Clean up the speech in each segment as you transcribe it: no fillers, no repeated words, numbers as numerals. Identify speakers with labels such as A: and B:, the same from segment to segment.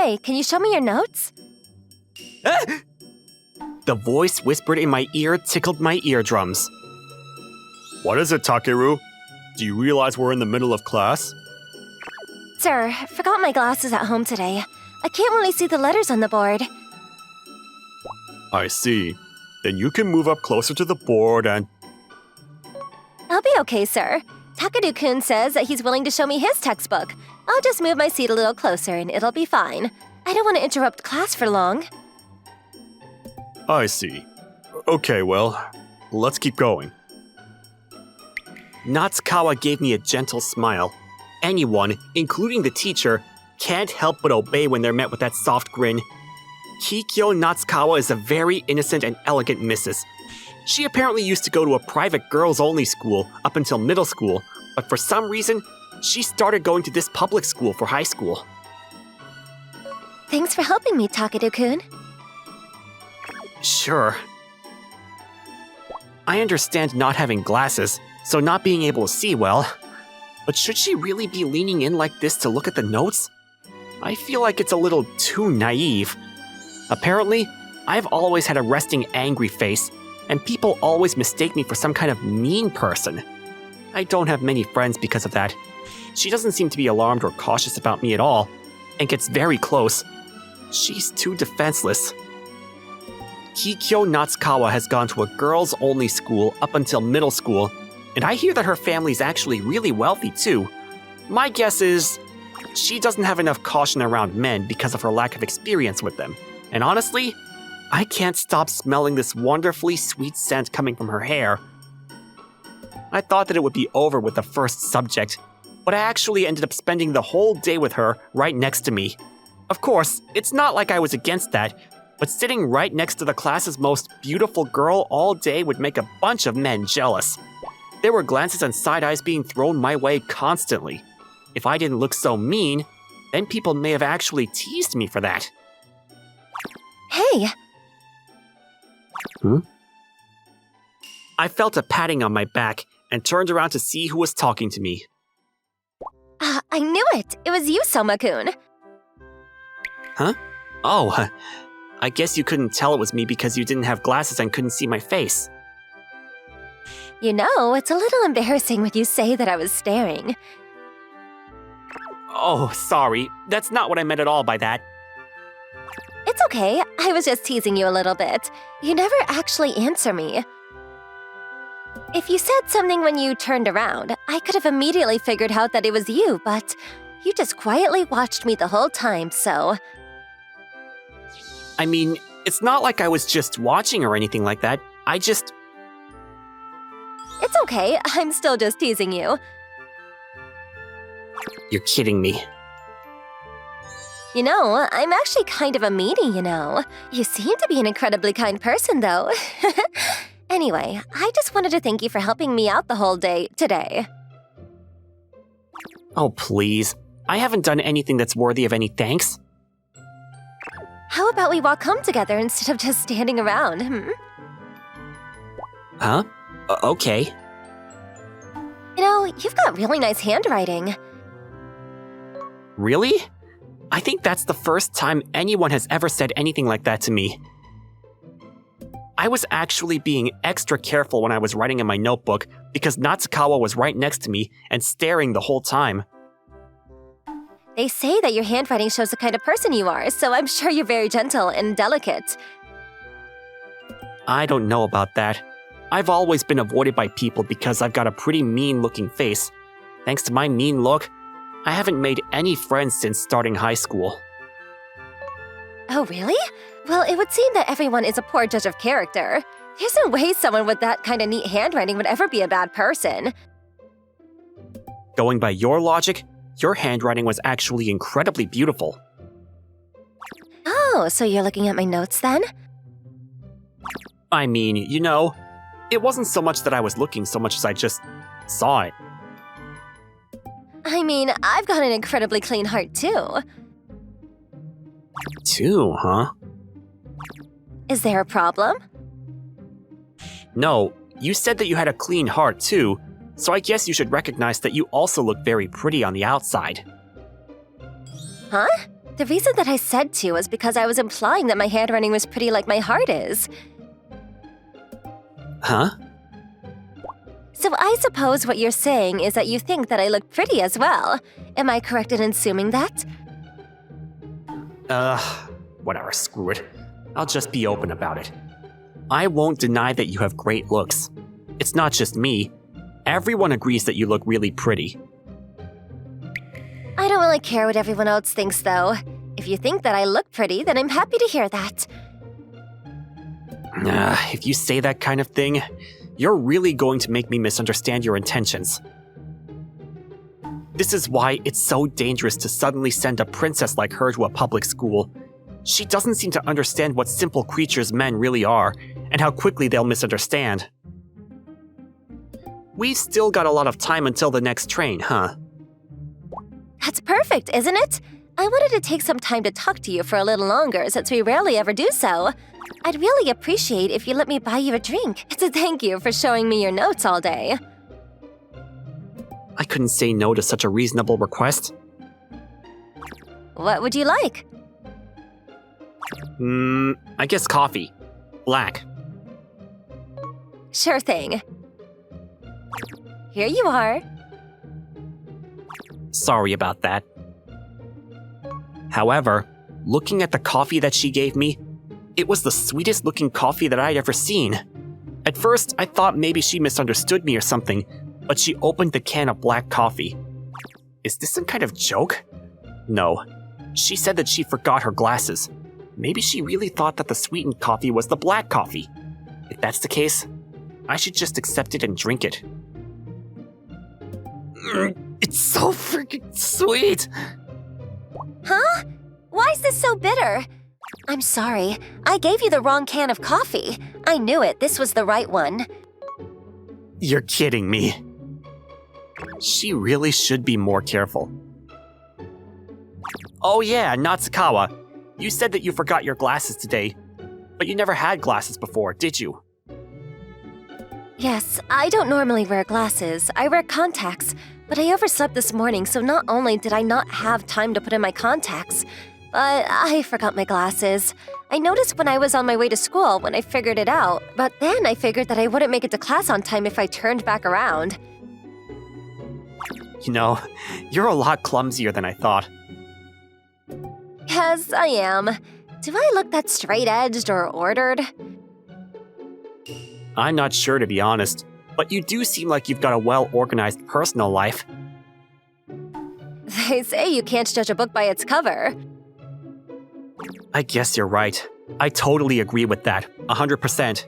A: Hey, can you show me your notes?
B: The voice whispered in my ear tickled my eardrums. What is it, Takeru? Do you realize we're in the middle of class?
A: Sir, forgot my glasses at home today. I can't really see the letters on the board.
B: I see. Then you can move up closer to the board and...
A: I'll be okay, sir. Takeru-kun says that he's willing to show me his textbook. I'll just move my seat a little closer and it'll be fine. I don't want to interrupt class for long.
B: I see. Okay, well, let's keep going. Natsukawa gave me a gentle smile. Anyone, including the teacher, can't help but obey when they're met with that soft grin. Kikyo Natsukawa is a very innocent and elegant missus. She apparently used to go to a private girls-only school up until middle school, but for some reason, she started going to this public school for high school.
A: Thanks for helping me, Takeru-kun.
B: Sure. I understand not having glasses, so not being able to see well. But should she really be leaning in like this to look at the notes? I feel like it's a little too naive. Apparently, I've always had a resting angry face, and people always mistake me for some kind of mean person. I don't have many friends because of that. She doesn't seem to be alarmed or cautious about me at all, and gets very close. She's too defenseless. Kikyo Natsukawa has gone to a girls-only school up until middle school, and I hear that her family's actually really wealthy too. My guess is she doesn't have enough caution around men because of her lack of experience with them. And honestly, I can't stop smelling this wonderfully sweet scent coming from her hair. I thought that it would be over with the first subject, but I actually ended up spending the whole day with her right next to me. Of course, it's not like I was against that, but sitting right next to the class's most beautiful girl all day would make a bunch of men jealous. There were glances and side eyes being thrown my way constantly. If I didn't look so mean, then people may have actually teased me for that.
A: Hey!
B: I felt a patting on my back and turned around to see who was talking to me.
A: I knew it! It was you, Soma-kun.
B: Huh? Oh, I guess you couldn't tell it was me because you didn't have glasses and couldn't see my face.
A: You know, it's a little embarrassing when you say that I was staring.
B: Oh, sorry. That's not what I meant at all by that.
A: It's okay, I was just teasing you a little bit. You never actually answer me. If you said something when you turned around, I could have immediately figured out that it was you, but you just quietly watched me the whole time, so...
B: I mean, it's not like I was just watching or anything like that.
A: It's okay, I'm still just teasing you.
B: You're kidding me.
A: You know, I'm actually kind of a meanie, you know. You seem to be an incredibly kind person, though. Anyway, I just wanted to thank you for helping me out the whole day today.
B: Oh, please. I haven't done anything that's worthy of any thanks.
A: How about we walk home together instead of just standing around,
B: Huh? Okay.
A: You know, you've got really nice handwriting.
B: Really? I think that's the first time anyone has ever said anything like that to me. I was actually being extra careful when I was writing in my notebook because Natsukawa was right next to me and staring the whole time.
A: They say that your handwriting shows the kind of person you are, so I'm sure you're very gentle and delicate.
B: I don't know about that. I've always been avoided by people because I've got a pretty mean-looking face. Thanks to my mean look, I haven't made any friends since starting high school.
A: Oh, really? Well, it would seem that everyone is a poor judge of character. There's no way someone with that kind of neat handwriting would ever be a bad person.
B: Going by your logic, your handwriting was actually incredibly beautiful.
A: Oh, so you're looking at my notes then?
B: I mean, you know, it wasn't so much that I was looking so much as I just saw it.
A: I mean, I've got an incredibly clean heart too.
B: Too, huh?
A: Is there a problem?
B: No, you said that you had a clean heart too, so I guess you should recognize that you also look very pretty on the outside.
A: Huh? The reason that I said to was because I was implying that my handwriting was pretty like my heart is.
B: Huh?
A: So I suppose what you're saying is that you think that I look pretty as well. Am I correct in assuming that?
B: Whatever, screw it. I'll just be open about it. I won't deny that you have great looks. It's not just me. Everyone agrees that you look really pretty.
A: I don't really care what everyone else thinks, though. If you think that I look pretty, then I'm happy to hear that.
B: If you say that kind of thing, you're really going to make me misunderstand your intentions. This is why it's so dangerous to suddenly send a princess like her to a public school. She doesn't seem to understand what simple creatures men really are, and how quickly they'll misunderstand. We've still got a lot of time until the next train, huh?
A: That's perfect, isn't it? I wanted to take some time to talk to you for a little longer since we rarely ever do so. I'd really appreciate if you let me buy you a drink to thank you for showing me your notes all day.
B: I couldn't say no to such a reasonable request.
A: What would you like?
B: I guess coffee. Black.
A: Sure thing. Here you are.
B: Sorry about that. However, looking at the coffee that she gave me, it was the sweetest looking coffee that I'd ever seen. At first, I thought maybe she misunderstood me or something, but she opened the can of black coffee. Is this some kind of joke? No. She said that she forgot her glasses. Maybe she really thought that the sweetened coffee was the black coffee. If that's the case, I should just accept it and drink it. It's so freaking sweet!
A: Huh? Why is this so bitter? I'm sorry. I gave you the wrong can of coffee. I knew it. This was the right one.
B: You're kidding me. She really should be more careful. Oh yeah, Natsukawa. You said that you forgot your glasses today, but you never had glasses before, did you?
A: Yes, I don't normally wear glasses. I wear contacts, but I overslept this morning, so not only did I not have time to put in my contacts, but I forgot my glasses. I noticed when I was on my way to school when I figured it out, but then I figured that I wouldn't make it to class on time if I turned back around.
B: You know, you're a lot clumsier than I thought.
A: Yes, I am. Do I look that straight-edged or ordered?
B: I'm not sure, to be honest, but you do seem like you've got a well-organized personal life.
A: They say you can't judge a book by its cover.
B: I guess you're right. I totally agree with that, 100%.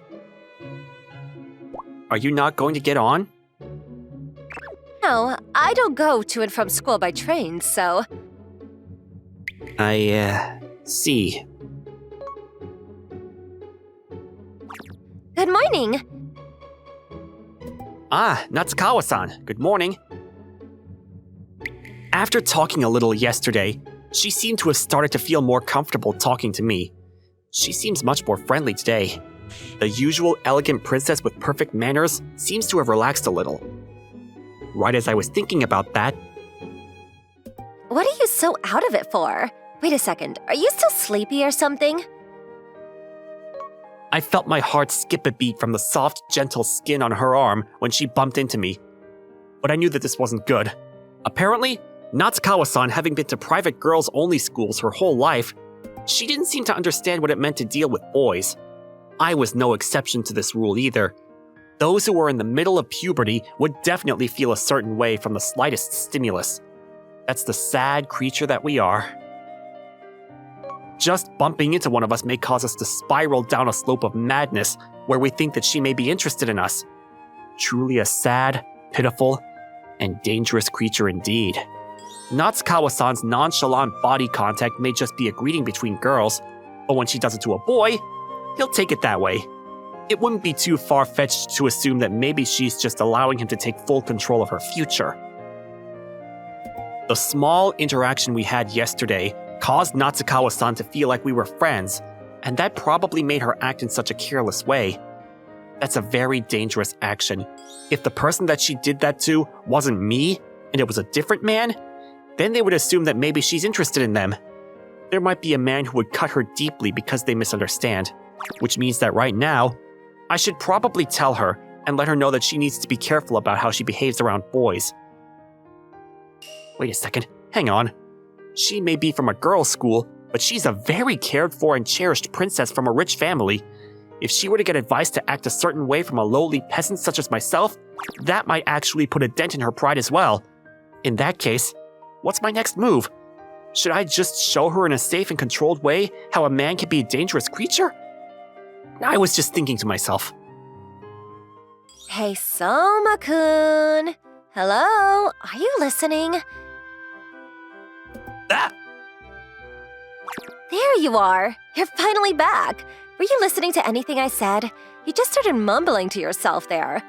B: Are you not going to get on?
A: No, I don't go to and from school by train, so...
B: I see.
A: Good morning!
B: Ah, Natsukawa-san, good morning. After talking a little yesterday, she seemed to have started to feel more comfortable talking to me. She seems much more friendly today. The usual elegant princess with perfect manners seems to have relaxed a little. Right as I was thinking about that...
A: What are you so out of it for? Wait a second, are you still sleepy or something?
B: I felt my heart skip a beat from the soft, gentle skin on her arm when she bumped into me. But I knew that this wasn't good. Apparently, Natsukawa-san having been to private girls-only schools her whole life, she didn't seem to understand what it meant to deal with boys. I was no exception to this rule either. Those who were in the middle of puberty would definitely feel a certain way from the slightest stimulus. That's the sad creature that we are. Just bumping into one of us may cause us to spiral down a slope of madness where we think that she may be interested in us. Truly a sad, pitiful, and dangerous creature indeed. Natsukawa-san's nonchalant body contact may just be a greeting between girls, but when she does it to a boy, he'll take it that way. It wouldn't be too far-fetched to assume that maybe she's just allowing him to take full control of her future. The small interaction we had yesterday caused Natsukawa-san to feel like we were friends, and that probably made her act in such a careless way. That's a very dangerous action. If the person that she did that to wasn't me, and it was a different man, then they would assume that maybe she's interested in them. there might be a man who would cut her deeply because they misunderstand, which means that right now, I should probably tell her and let her know that she needs to be careful about how she behaves around boys. Wait a second, hang on. She may be from a girls' school, but she's a very cared for and cherished princess from a rich family. If she were to get advice to act a certain way from a lowly peasant such as myself, that might actually put a dent in her pride as well. In that case, what's my next move? Should I just show her in a safe and controlled way how a man can be a dangerous creature? I was just thinking to myself.
A: Hey, Soma-kun. Hello? Are you listening?
B: Ah!
A: There you are. You're finally back. Were you listening to anything I said? You just started mumbling to yourself there.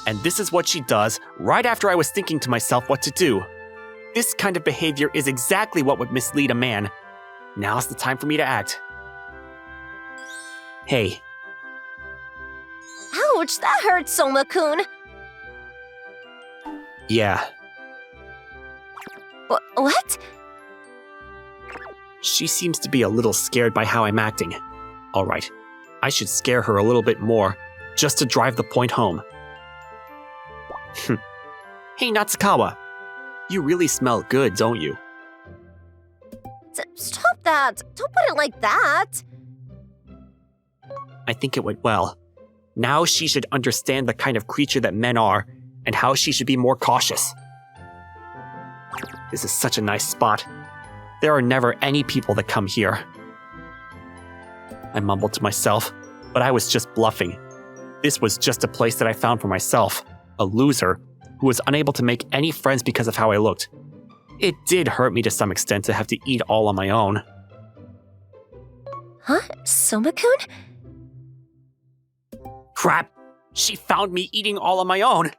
B: And this is what she does right after I was thinking to myself what to do. This kind of behavior is exactly what would mislead a man. Now's the time for me to act. Hey.
A: Ouch, that hurts, Soma-kun.
B: Yeah.
A: What?
B: She seems to be a little scared by how I'm acting. Alright, I should scare her a little bit more, just to drive the point home. Hey Natsukawa, you really smell good, don't you?
A: Stop that! Don't put it like that!
B: I think it went well. Now she should understand the kind of creature that men are, and how she should be more cautious. This is such a nice spot. There are never any people that come here. I mumbled to myself, but I was just bluffing. This was just a place that I found for myself, a loser, who was unable to make any friends because of how I looked. It did hurt me to some extent to have to eat all on my own.
A: Huh? Soma-kun?
B: Crap! She found me eating all on my own!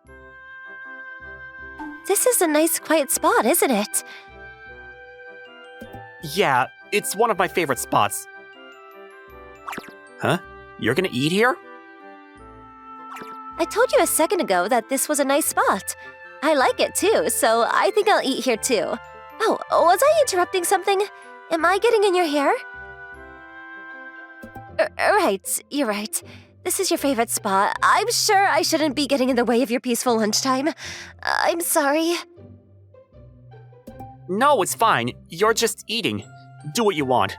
A: This is a nice quiet spot, isn't it?
B: Yeah, it's one of my favorite spots. Huh? You're gonna eat here?
A: I told you a second ago that this was a nice spot. I like it too, so I think I'll eat here too. Oh, was I interrupting something? Am I getting in your hair? Right, you're right. This is your favorite spot. I'm sure I shouldn't be getting in the way of your peaceful lunchtime. I'm sorry.
B: No, it's fine. You're just eating. Do what you want.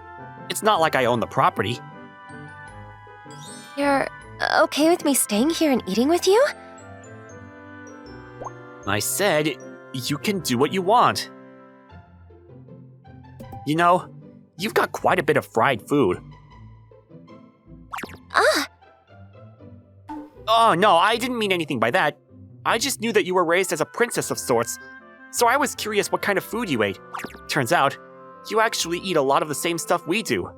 B: It's not like I own the property.
A: You're okay with me staying here and eating with you?
B: I said, you can do what you want. You know, you've got quite a bit of fried food.
A: Ah!
B: Oh, no, I didn't mean anything by that. I just knew that you were raised as a princess of sorts, so I was curious what kind of food you ate. Turns out, you actually eat a lot of the same stuff we do.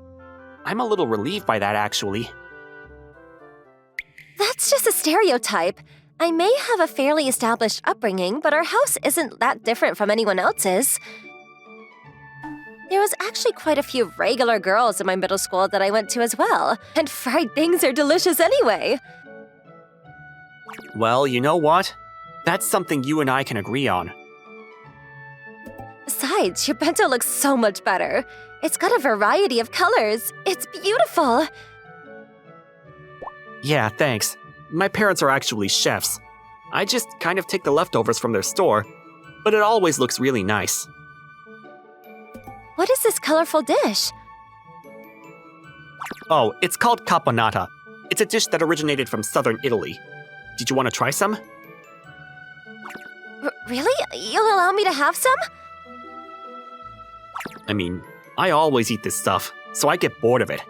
B: I'm a little relieved by that, actually.
A: That's just a stereotype. I may have a fairly established upbringing, but our house isn't that different from anyone else's. There was actually quite a few regular girls in my middle school that I went to as well, and fried things are delicious anyway.
B: Well, you know what? That's something you and I can agree on.
A: Besides, your bento looks so much better. It's got a variety of colors. It's beautiful.
B: Yeah, thanks. My parents are actually chefs. I just kind of take the leftovers from their store, but it always looks really nice.
A: What is this colorful dish?
B: Oh, it's called caponata. It's a dish that originated from southern Italy. Did you want to try some?
A: Really? You'll allow me to have some?
B: I mean, I always eat this stuff, so I get bored of it.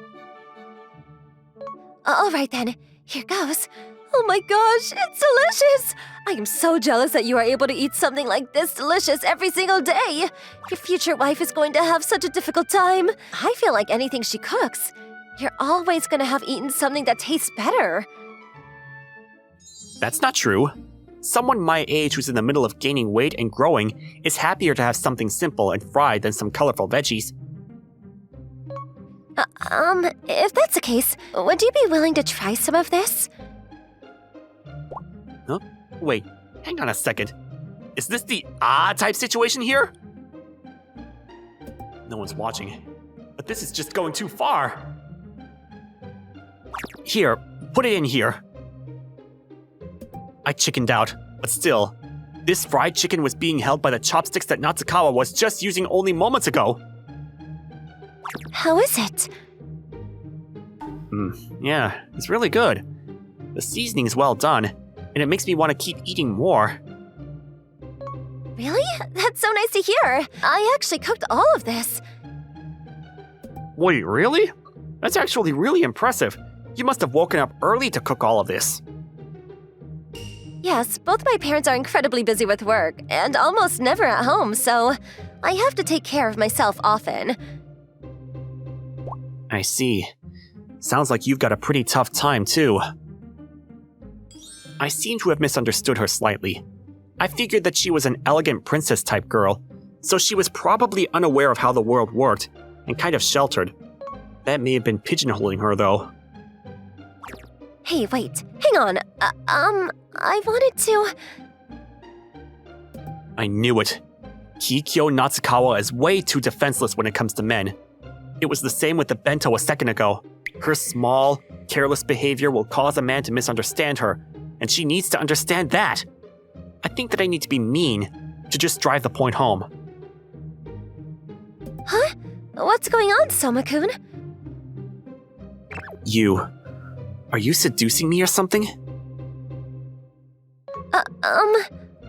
A: All right then, here goes. Oh my gosh, it's delicious! I am so jealous that you are able to eat something like this delicious every single day. Your future wife is going to have such a difficult time. I feel like anything she cooks, you're always going to have eaten something that tastes better.
B: That's not true. Someone my age who's in the middle of gaining weight and growing is happier to have something simple and fried than some colorful veggies.
A: If that's the case, would you be willing to try some of this?
B: Huh? Wait, hang on a second. Is this the type situation here? No one's watching. But this is just going too far. Here, put it in here. I chickened out, but still, this fried chicken was being held by the chopsticks that Natsukawa was just using only moments ago.
A: How is it?
B: Yeah, it's really good. The seasoning is well done, and it makes me want to keep eating more.
A: Really? That's so nice to hear. I actually cooked all of this.
B: Wait, really? That's actually really impressive. You must have woken up early to cook all of this.
A: Yes, both my parents are incredibly busy with work and almost never at home, so I have to take care of myself often.
B: I see. Sounds like you've got a pretty tough time, too. I seem to have misunderstood her slightly. I figured that she was an elegant princess-type girl, so she was probably unaware of how the world worked and kind of sheltered. That may have been pigeonholing her, though.
A: Hey, wait. Hang on. I wanted to...
B: I knew it. Kikyo Natsukawa is way too defenseless when it comes to men. It was the same with the bento a second ago. Her small, careless behavior will cause a man to misunderstand her, and she needs to understand that. I think that I need to be mean to just drive the point home.
A: Huh? What's going on, Soma-kun?
B: Are you seducing me or something?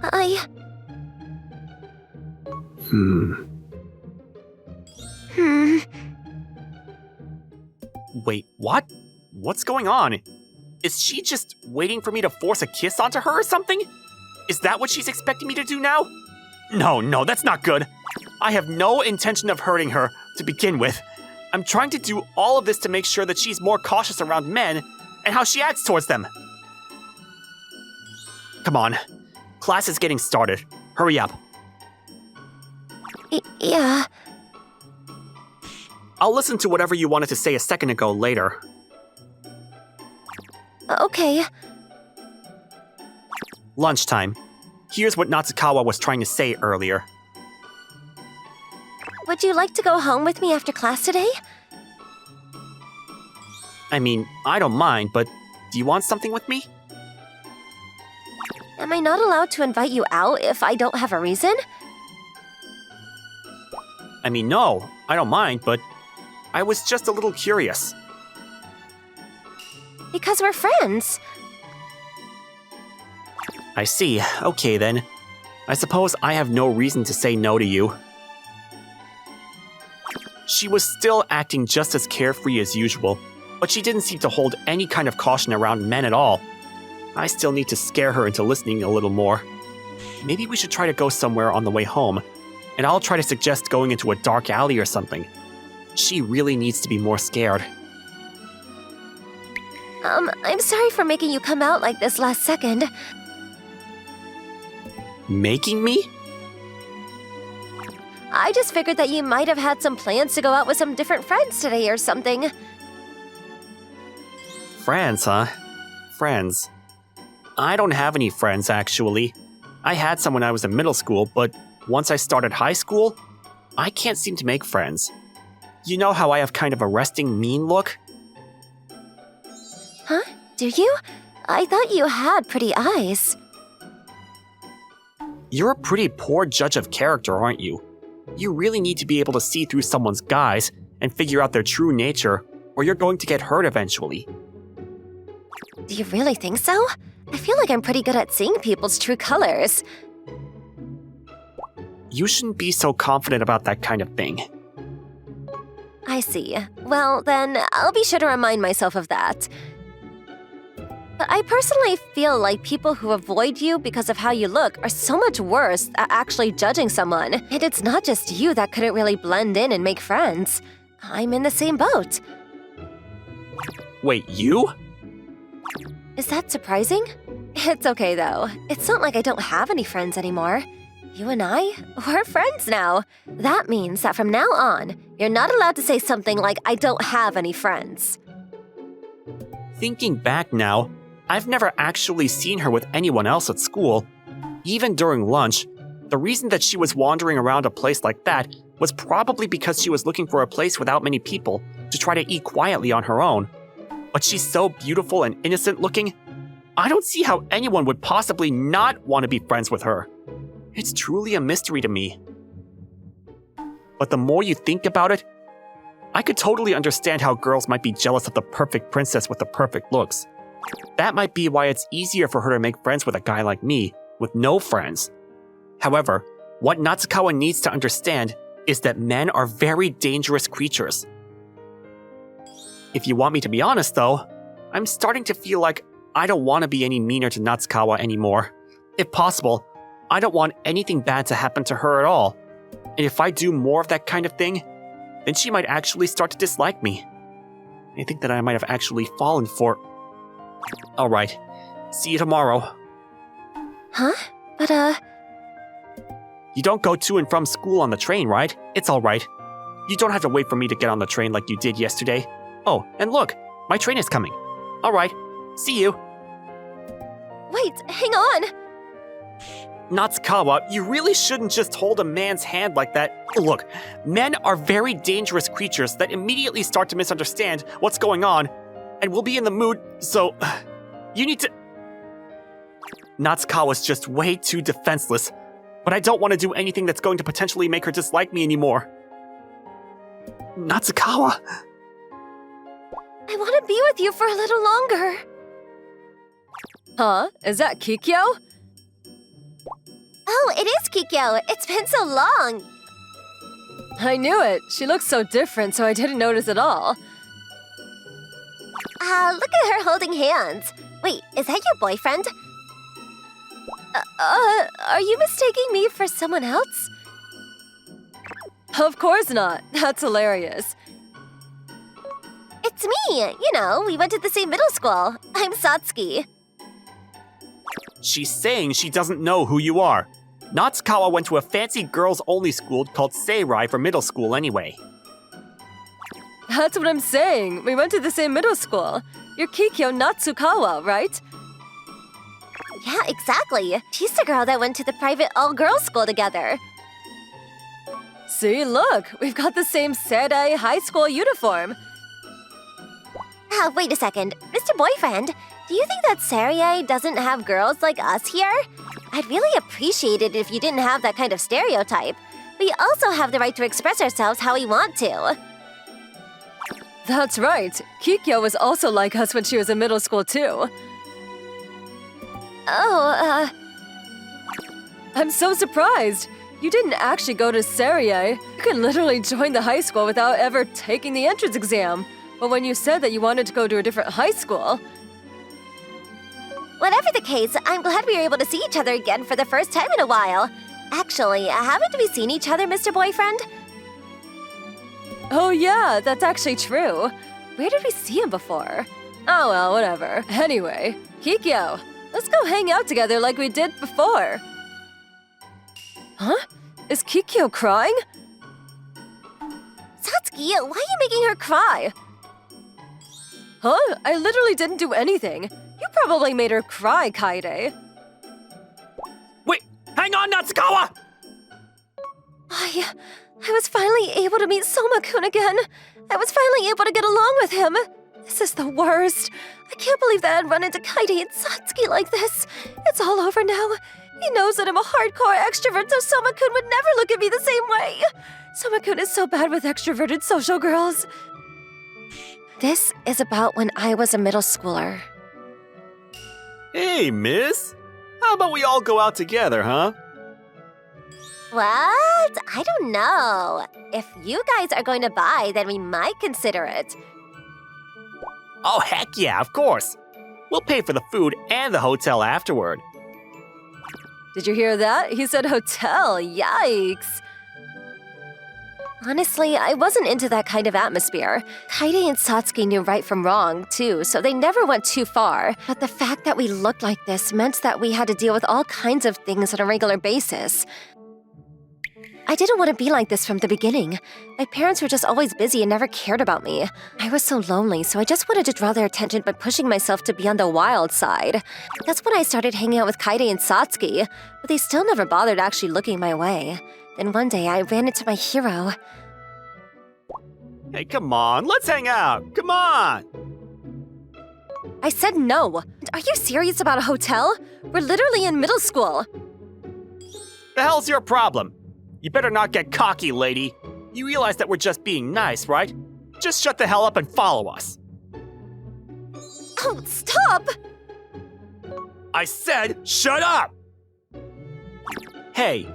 A: I...
B: Wait, what? What's going on? Is she just waiting for me to force a kiss onto her or something? Is that what she's expecting me to do now? No, that's not good. I have no intention of hurting her to begin with. I'm trying to do all of this to make sure that she's more cautious around men and how she acts towards them. Come on. Class is getting started. Hurry up.
A: Yeah.
B: I'll listen to whatever you wanted to say a second ago later.
A: Okay.
B: Lunchtime. Here's what Natsukawa was trying to say earlier.
A: Would you like to go home with me after class today?
B: I mean, I don't mind, but do you want something with me?
A: Am I not allowed to invite you out if I don't have a reason?
B: I mean, no, I don't mind, but I was just a little curious.
A: Because we're friends.
B: I see. Okay, then. I suppose I have no reason to say no to you. She was still acting just as carefree as usual, but she didn't seem to hold any kind of caution around men at all. I still need to scare her into listening a little more. Maybe we should try to go somewhere on the way home, and I'll try to suggest going into a dark alley or something. She really needs to be more scared.
A: I'm sorry for making you come out like this last second.
B: Making me?
A: I just figured that you might have had some plans to go out with some different friends today or something.
B: Friends, huh? Friends. I don't have any friends, actually. I had some when I was in middle school, but once I started high school, I can't seem to make friends. You know how I have kind of a resting, mean look?
A: Huh? Do you? I thought you had pretty eyes.
B: You're a pretty poor judge of character, aren't you? You really need to be able to see through someone's guise and figure out their true nature, or you're going to get hurt eventually.
A: Do you really think so? I feel like I'm pretty good at seeing people's true colors.
B: You shouldn't be so confident about that kind of thing.
A: I see. Well, then, I'll be sure to remind myself of that. But I personally feel like people who avoid you because of how you look are so much worse at actually judging someone. And it's not just you that couldn't really blend in and make friends. I'm in the same boat.
B: Wait, you?
A: Is that surprising? It's okay, though. It's not like I don't have any friends anymore. You and I, we're friends now. That means that from now on, you're not allowed to say something like, I don't have any friends.
B: Thinking back now, I've never actually seen her with anyone else at school. Even during lunch, the reason that she was wandering around a place like that was probably because she was looking for a place without many people to try to eat quietly on her own. But she's so beautiful and innocent looking, I don't see how anyone would possibly not want to be friends with her. It's truly a mystery to me. But the more you think about it, I could totally understand how girls might be jealous of the perfect princess with the perfect looks. That might be why it's easier for her to make friends with a guy like me, with no friends. However, what Natsukawa needs to understand is that men are very dangerous creatures. If you want me to be honest though, I'm starting to feel like I don't want to be any meaner to Natsukawa anymore. If possible, I don't want anything bad to happen to her at all. And if I do more of that kind of thing, then she might actually start to dislike me. I think that I might have actually fallen for... Alright, see you tomorrow.
A: Huh? But,
B: You don't go to and from school on the train, right? It's alright. You don't have to wait for me to get on the train like you did yesterday. Oh, and look, my train is coming. Alright, see you.
A: wait, hang on!
B: Natsukawa, you really shouldn't just hold a man's hand like that. Look, men are very dangerous creatures that immediately start to misunderstand what's going on, and will be in the mood, so... You need to... Natsukawa's just way too defenseless, but I don't want to do anything that's going to potentially make her dislike me anymore. Natsukawa...
A: I want to be with you for a little longer.
C: Huh? Is that Kikyo?
A: Oh, it is Kikyo. It's been so long.
C: I knew it. She looks so different, so I didn't notice at all.
A: Look at her holding hands. Wait, is that your boyfriend? Are you mistaking me for someone else?
C: Of course not. That's hilarious.
A: It's me. You know, we went to the same middle school. I'm Satsuki.
B: She's saying she doesn't know who you are. Natsukawa went to a fancy girls-only school called Seirai for middle school anyway.
C: That's what I'm saying. We went to the same middle school. You're Kikyo Natsukawa, right?
A: Yeah, exactly. She's the girl that went to the private all-girls school together.
C: See, look. We've got the same Seirei high school uniform.
A: Wait a second. Mr. Boyfriend, do you think that Seirei doesn't have girls like us here? I'd really appreciate it if you didn't have that kind of stereotype. We also have the right to express ourselves how we want to.
C: That's right. Kikyo was also like us when she was in middle school, too.
A: Oh,
C: I'm so surprised. You didn't actually go to Seirei. You can literally join the high school without ever taking the entrance exam. But when you said that you wanted to go to a different high school...
A: Whatever the case, I'm glad we were able to see each other again for the first time in a while. Actually, haven't we seen each other, Mr. Boyfriend?
C: Oh yeah, that's actually true. Where did we see him before? Oh well, whatever. Anyway, Kikyo, let's go hang out together like we did before. Huh? Is Kikyo crying?
A: Satsuki, why are you making her cry?
C: Huh? I literally didn't do anything. You probably made her cry, Kaide.
B: Wait, hang on, Natsukawa!
A: I was finally able to meet Soma-kun again. I was finally able to get along with him. This is the worst. I can't believe that I'd run into Kaide and Satsuki like this. It's all over now. He knows that I'm a hardcore extrovert, so Soma-kun would never look at me the same way. Soma-kun is so bad with extroverted social girls. This is about when I was a middle schooler.
B: Hey, miss. How about we all go out together, huh?
A: What? I don't know. If you guys are going to buy, then we might consider it.
B: Oh, heck yeah, of course. We'll pay for the food and the hotel afterward.
C: Did you hear that? He said hotel. Yikes.
A: Honestly, I wasn't into that kind of atmosphere. Kaide and Satsuki knew right from wrong, too, so they never went too far. But the fact that we looked like this meant that we had to deal with all kinds of things on a regular basis. I didn't want to be like this from the beginning. My parents were just always busy and never cared about me. I was so lonely, so I just wanted to draw their attention by pushing myself to be on the wild side. That's when I started hanging out with Kaide and Satsuki, but they still never bothered actually looking my way. Then one day I ran into my hero.
B: Hey, come on, let's hang out. Come on.
A: I said no. Are you serious about a hotel? We're literally in middle school.
B: The hell's your problem? You better not get cocky, lady. You realize that we're just being nice, right? Just shut the hell up and follow us.
A: Oh, stop!
B: I said, shut up! Hey,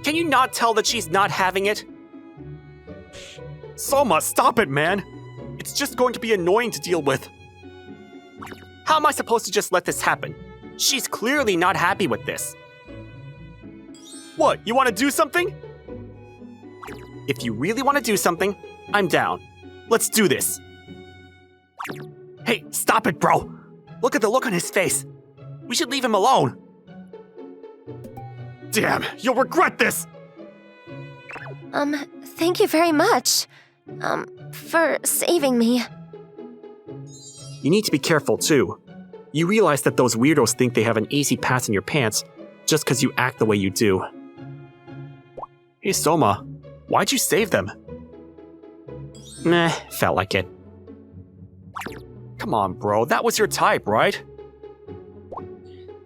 B: can you not tell that she's not having it? Soma, stop it, man. It's just going to be annoying to deal with. How am I supposed to just let this happen? She's clearly not happy with this. What, you want to do something? If you really want to do something, I'm down. Let's do this. Hey, stop it, bro. Look at the look on his face. We should leave him alone. Damn, you'll regret this.
A: Thank you very much. For saving me.
B: You need to be careful, too. You realize that those weirdos think they have an easy pass in your pants just because you act the way you do. Hey, Soma, why'd you save them? Meh, felt like it. Come on, bro, that was your type, right?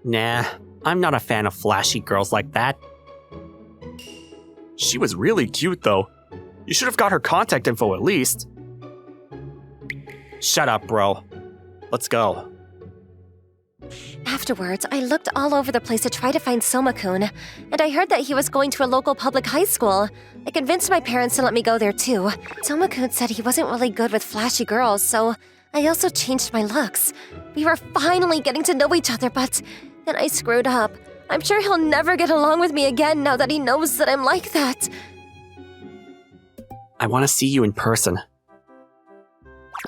B: Nah, I'm not a fan of flashy girls like that. She was really cute, though. You should have got her contact info at least. Shut up, bro. Let's go.
A: Afterwards, I looked all over the place to try to find Soma-kun, and I heard that he was going to a local public high school. I convinced my parents to let me go there too. Soma-kun said he wasn't really good with flashy girls, so I also changed my looks. We were finally getting to know each other, but then I screwed up. I'm sure he'll never get along with me again now that he knows that I'm like that.
B: I want to see you in person.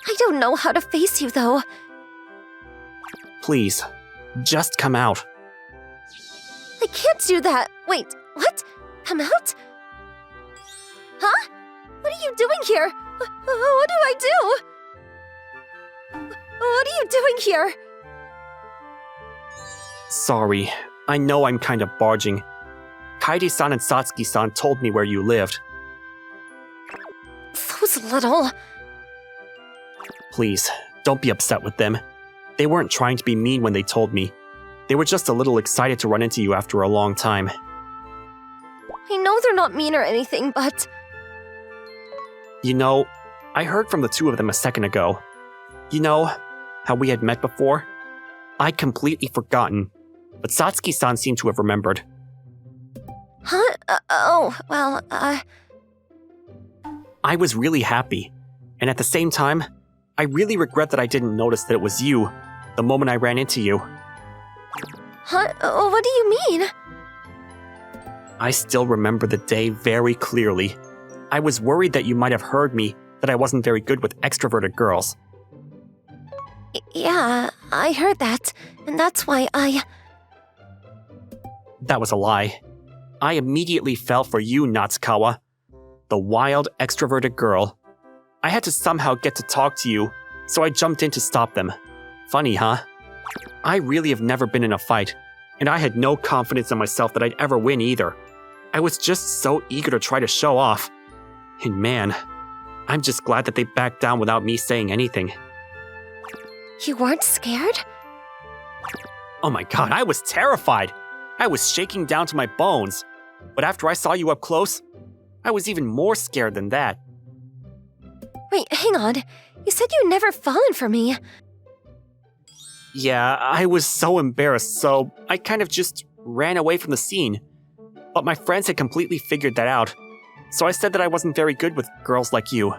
A: I don't know how to face you, though.
B: Please, just come out.
A: I can't do that. Wait, what? Come out? Huh? What are you doing here? What do I do? What are you doing here?
B: Sorry, I know I'm kind of barging. Kaede-san and Satsuki-san told me where you lived.
A: Those little...
B: Please, don't be upset with them. They weren't trying to be mean when they told me. They were just a little excited to run into you after a long time.
A: I know they're not mean or anything, but...
B: You know, I heard from the two of them a second ago. You know, how we had met before? I'd completely forgotten, but Satsuki-san seemed to have remembered.
A: Huh?
B: I was really happy, and at the same time, I really regret that I didn't notice that it was you the moment I ran into you.
A: Huh? What do you mean?
B: I still remember the day very clearly. I was worried that you might have heard me that I wasn't very good with extroverted girls.
A: Yeah, I heard that, and that's why I...
B: That was a lie. I immediately fell for you, Natsukawa. The wild, extroverted girl. I had to somehow get to talk to you, so I jumped in to stop them. Funny, huh? I really have never been in a fight, and I had no confidence in myself that I'd ever win either. I was just so eager to try to show off. And man, I'm just glad that they backed down without me saying anything.
A: You weren't scared?
B: Oh my god, I was terrified! I was shaking down to my bones. But after I saw you up close, I was even more scared than that.
A: Wait, hang on. You said you'd never fallen for me.
B: Yeah, I was so embarrassed, so I kind of just ran away from the scene. But my friends had completely figured that out, so I said that I wasn't very good with girls like you.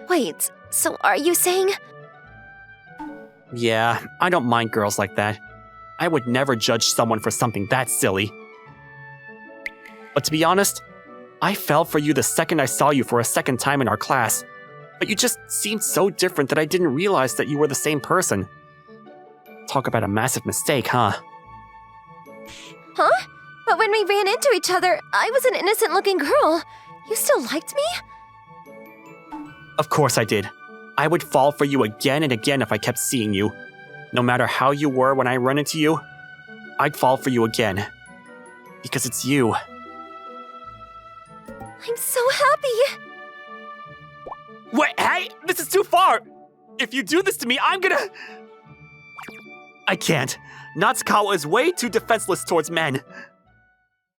A: Wait, so are you saying...
B: Yeah, I don't mind girls like that. I would never judge someone for something that silly. But to be honest, I fell for you the second I saw you for a second time in our class. But you just seemed so different that I didn't realize that you were the same person. Talk about a massive mistake, huh?
A: Huh? But when we ran into each other, I was an innocent-looking girl. You still liked me?
B: Of course I did. I would fall for you again and again if I kept seeing you. No matter how you were when I run into you, I'd fall for you again. Because it's you.
A: I'm so happy!
B: Wait, hey, this is too far! If you do this to me, I'm gonna... I can't. Natsukawa is way too defenseless towards men.